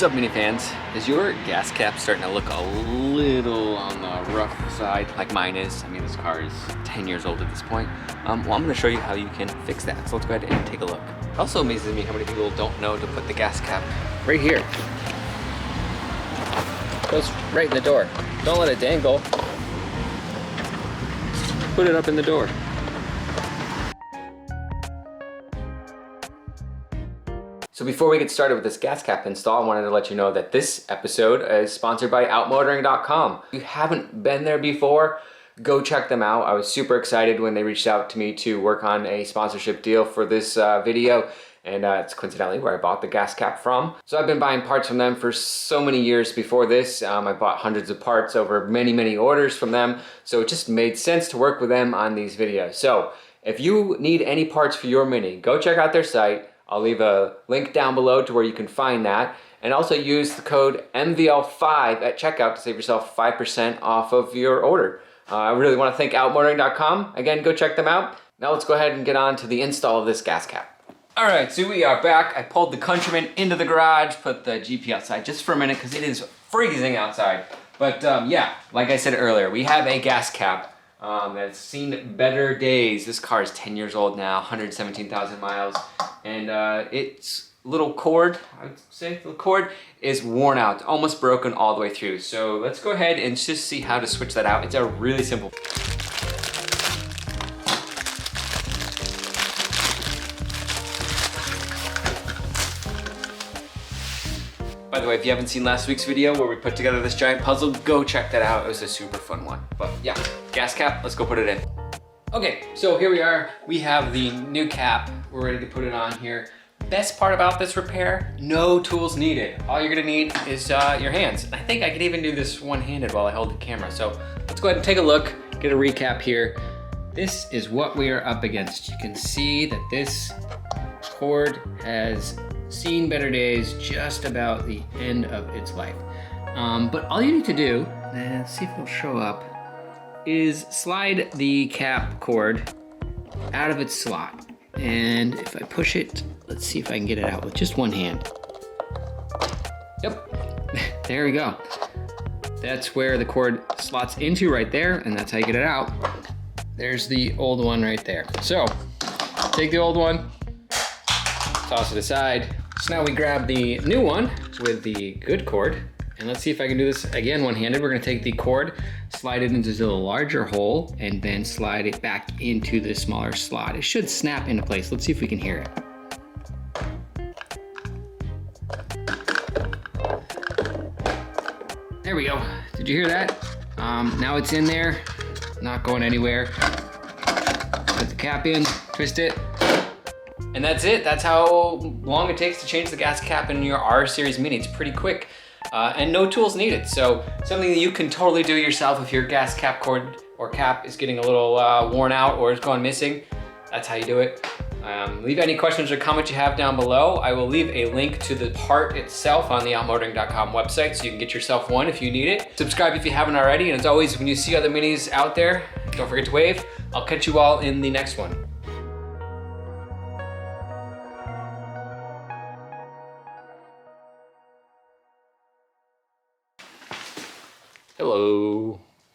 What's up, mini fans? Is your gas cap starting to look a little on the rough side like mine is? I mean, this car is 10 years old at this point. Well, I'm gonna show you how you can fix that. So let's go ahead and take a look. It also amazes me how many people don't know to put the gas cap right here. Goes right in the door. Don't let it dangle. Put it up in the door. So before we get started with this gas cap install, I wanted to let you know that this episode is sponsored by outmotoring.com. If you haven't been there before, go check them out. I was super excited when they reached out to me to work on a sponsorship deal for this video. And it's coincidentally where I bought the gas cap from. So I've been buying parts from them for so many years before this. I bought hundreds of parts over many orders from them. So it just made sense to work with them on these videos. So if you need any parts for your Mini, go check out their site. I'll leave a link down below to where you can find that. And also use the code MVL5 at checkout to save yourself 5% off of your order. I really want to thank outmotoring.com. Again, go check them out. Now let's go ahead and get on to the install of this gas cap. All right, so we are back. I pulled the Countryman into the garage, put the GP outside just for a minute because it is freezing outside. But yeah, like I said earlier, we have a gas cap that's seen better days. This car is 10 years old now, 117,000 miles. And its little cord, I would say, the cord is worn out, almost broken all the way through. So let's go ahead and just see how to switch that out. It's a really simple. By the way, if you haven't seen last week's video where we put together this giant puzzle, go check that out. It was a super fun one. But yeah, gas cap, let's go put it in. Okay, so here we are. We have the new cap. We're ready to put it on here. Best part about this repair, no tools needed. All you're gonna need is your hands. I think I could even do this one-handed while I hold the camera. So let's go ahead and take a look, get a recap here. This is what we are up against. You can see that this cord has seen better days, just about the end of its life. But all you need to do, let's see if it'll show up, is slide the cap cord out of its slot. And if I push it, let's see if I can get it out with just one hand. Yep, there we go. That's where the cord slots into right there, and that's how you get it out. There's the old one right there. So, take the old one, toss it aside. So now we grab the new one with the good cord, and let's see if I can do this again one-handed. We're gonna take the cord, slide it into the larger hole, and then slide it back into the smaller slot. It should snap into place. Let's see if we can hear it. There we go. Did you hear that? Now it's in there, not going anywhere. Put the cap in, twist it, and that's it. That's how long it takes to change the gas cap in your R Series Mini. It's pretty quick. And no tools needed. So something that you can totally do yourself if your gas cap cord or cap is getting a little worn out or is going missing. That's how you do it. Leave any questions or comments you have down below. I will leave a link to the part itself on the outmotoring.com website so you can get yourself one if you need it. Subscribe if you haven't already. And as always, when you see other minis out there, don't forget to wave. I'll catch you all in the next one. Hello.